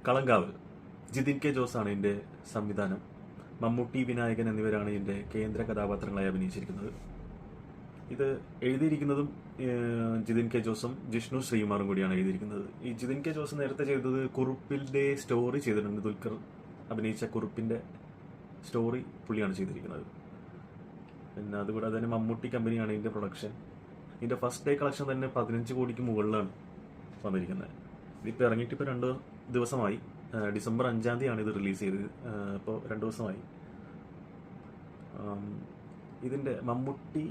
കളങ്കാവ്. Jithin K ജോസാണ് ഇതിൻ്റെ സംവിധാനം. മമ്മൂട്ടി, വിനായകൻ എന്നിവരാണ് ഇതിൻ്റെ കേന്ദ്ര കഥാപാത്രങ്ങളായി അഭിനയിച്ചിരിക്കുന്നത്. ഇത് എഴുതിയിരിക്കുന്നതും ജിതിൻ കെ ജോസും ജിഷ്ണു ശ്രീകുമാറും കൂടിയാണ് എഴുതിയിരിക്കുന്നത്. ഈ ജിതിൻ കെ ജോസ് നേരത്തെ ചെയ്തത് കുറുപ്പിൻ്റെ സ്റ്റോറി ചെയ്തിട്ടുണ്ട്. ദുൽഖർ അഭിനയിച്ച കുറുപ്പിൻ്റെ സ്റ്റോറി പുള്ളിയാണ് ചെയ്തിരിക്കുന്നത്. പിന്നെ അതുകൂടാതെ തന്നെ മമ്മൂട്ടി കമ്പനിയാണ് ഇതിൻ്റെ പ്രൊഡക്ഷൻ. ഇതിൻ്റെ ഫസ്റ്റ് ഡേ കളക്ഷൻ തന്നെ 15 കോടിക്ക് മുകളിലാണ് വന്നിരിക്കുന്നത്. ഇതിപ്പോൾ ഇറങ്ങിയിട്ട് ഇപ്പോൾ 2 ദിവസമായി. ഡിസംബർ 5-ാം തീയതിയാണ് ഇത് റിലീസ് ചെയ്തത്. ഇപ്പോൾ 2 ദിവസമായി. ഇതിൻ്റെ മമ്മൂട്ടി,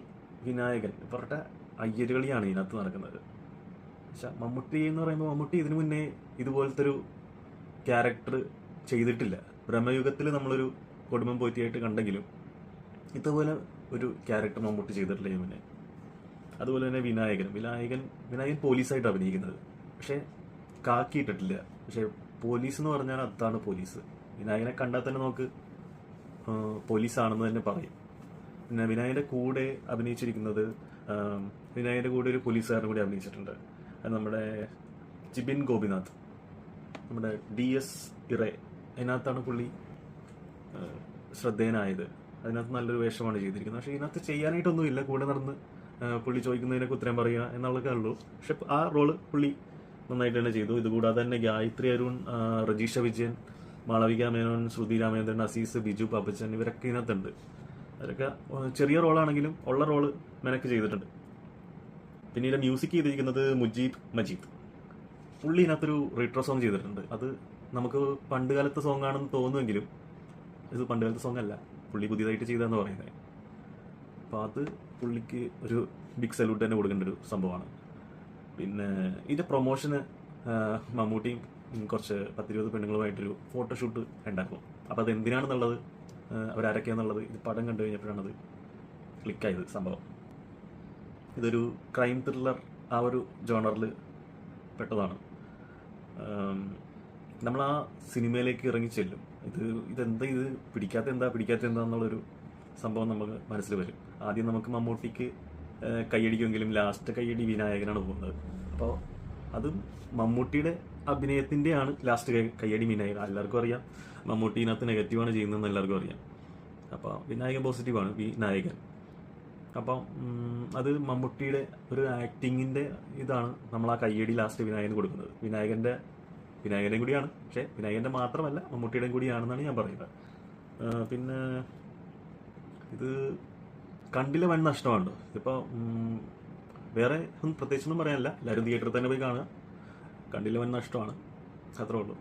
വിനായകൻ ഇവരുടെ അയ്യരുകളിയാണ് ഇതിനകത്ത് നടക്കുന്നത്. പക്ഷെ മമ്മൂട്ടി എന്ന് പറയുമ്പോൾ മമ്മൂട്ടി ഇതിനു മുന്നേ ഇതുപോലത്തെ ഒരു ക്യാരക്ടർ ചെയ്തിട്ടില്ല. ബ്രഹ്മയുഗത്തിൽ നമ്മളൊരു കൊടുമ്പൻ പോറ്റിയായിട്ട് കണ്ടെങ്കിലും ഇതുപോലെ ഒരു ക്യാരക്ടർ മമ്മൂട്ടി ചെയ്തിട്ടില്ല ഇതിന് മുന്നേ. അതുപോലെ തന്നെ വിനായകൻ പോലീസായിട്ട് അഭിനയിക്കുന്നത്. പക്ഷേ കാക്കിയിട്ടിട്ടില്ല. പക്ഷേ പോലീസ് എന്ന് പറഞ്ഞാൽ അതാണ് പോലീസ്. വിനായകനെ കണ്ടാൽ തന്നെ നമുക്ക് പോലീസാണെന്ന് തന്നെ പറയും. പിന്നെ വിനായകൻ്റെ കൂടെ അഭിനയിച്ചിരിക്കുന്നത് വിനായകൻ്റെ കൂടെ ഒരു പോലീസുകാരൻ കൂടി അഭിനയിച്ചിട്ടുണ്ട്. അത് നമ്മുടെ ജിബിൻ ഗോപിനാഥ്, നമ്മുടെ DS ഇറേ. അതിനകത്താണ് പുള്ളി ശ്രദ്ധേയനായത്. അതിനകത്ത് നല്ലൊരു വേഷമാണ് ചെയ്തിരിക്കുന്നത്. പക്ഷേ ഇതിനകത്ത് ചെയ്യാനായിട്ടൊന്നുമില്ല. കൂടെ നടന്ന് പുള്ളി ചോദിക്കുന്നതിനൊക്കെ ഉത്തരം പറയുക എന്നുള്ളതൊക്കെ ഉള്ളൂ. പക്ഷെ ആ റോള് പുള്ളി നന്നായിട്ട് തന്നെ ചെയ്തു. ഇതുകൂടാതെ തന്നെ ഗായത്രി അരുൺ, രജീഷ വിജയൻ, മാളവിക മേനോൻ, ശ്രുതി രാമേന്ദ്രൻ, അസീസ്, ബിജു പാപ്പച്ചൻ ഇവരൊക്കെ ഇതിനകത്തുണ്ട്. അവരൊക്കെ ചെറിയ റോളാണെങ്കിലും ഉള്ള റോള് മെനക്ക് ചെയ്തിട്ടുണ്ട്. പിന്നീട് മ്യൂസിക് ചെയ്തിരിക്കുന്നത് മുജീബ് മജീദ്. പുള്ളി ഇതിനകത്തൊരു റീട്രോ സോങ് ചെയ്തിട്ടുണ്ട്. അത് നമുക്ക് പണ്ട് കാലത്തെ സോങ് ആണെന്ന് തോന്നുമെങ്കിലും ഇത് പണ്ട് കാലത്തെ സോങ് അല്ല, പുള്ളി പുതിയതായിട്ട് ചെയ്തതെന്ന് പറയുന്നത്. അപ്പോൾ അത് പുള്ളിക്ക് ഒരു ബിഗ് സല്യൂട്ട് തന്നെ കൊടുക്കേണ്ട ഒരു സംഭവമാണ്. പിന്നെ ഇതിൻ്റെ പ്രൊമോഷന് മമ്മൂട്ടിയും കുറച്ച് 10-20 പെണ്ണുങ്ങളുമായിട്ടൊരു ഫോട്ടോഷൂട്ട് ഉണ്ടാക്കും. അപ്പോൾ അത് എന്തിനാണെന്നുള്ളത്, അവരാരൊക്കെയാണെന്നുള്ളത് ഇത് പടം കണ്ടു കഴിഞ്ഞപ്പോഴാണത് ക്ലിക്കായത് സംഭവം. ഇതൊരു ക്രൈം ത്രില്ലർ ആ ഒരു ജോണറിൽ പെട്ടതാണ്. നമ്മൾ ആ സിനിമയിലേക്ക് ഇറങ്ങി ചെല്ലും. ഇതെന്താ ഇത് പിടിക്കാത്ത എന്താന്നുള്ളൊരു സംഭവം നമുക്ക് മനസ്സിൽ വരും. ആദ്യം നമുക്ക് മമ്മൂട്ടിക്ക് കൈയടിക്കുമെങ്കിലും ലാസ്റ്റ് കൈയടി വിനായകനാണ് പോകുന്നത്. അപ്പോൾ അതും മമ്മൂട്ടിയുടെ അഭിനയത്തിൻ്റെയാണ് ലാസ്റ്റ് കൈയടി വിനായകൻ. എല്ലാവർക്കും അറിയാം മമ്മൂട്ടി ഇതിനകത്ത് നെഗറ്റീവാണ് ചെയ്യുന്നതെന്ന് എല്ലാവർക്കും അറിയാം. അപ്പോൾ വിനായകൻ പോസിറ്റീവാണ്, വിനായകൻ. അപ്പം അത് മമ്മൂട്ടിയുടെ ഒരു ആക്ടിങ്ങിൻ്റെ ഇതാണ് നമ്മൾ ആ കയ്യടി ലാസ്റ്റ് വിനായകന് കൊടുക്കുന്നത്. വിനായകൻ്റെയും കൂടിയാണ്, പക്ഷേ വിനായകൻ്റെ മാത്രമല്ല മമ്മൂട്ടിയുടെയും കൂടിയാണെന്നാണ് ഞാൻ പറയുന്നത്. പിന്നെ ഇത് കണ്ടില്ല വൻ നഷ്ടമാണ്. ഇതിപ്പോൾ വേറെ ഒന്നും പ്രത്യേകിച്ചൊന്നും പറയാനില്ല. എല്ലാവരും തിയേറ്ററിൽ തന്നെ പോയി കാണുക. കണ്ടില്ല വൻ നഷ്ടമാണ്, അത്രേ ഉള്ളൂ.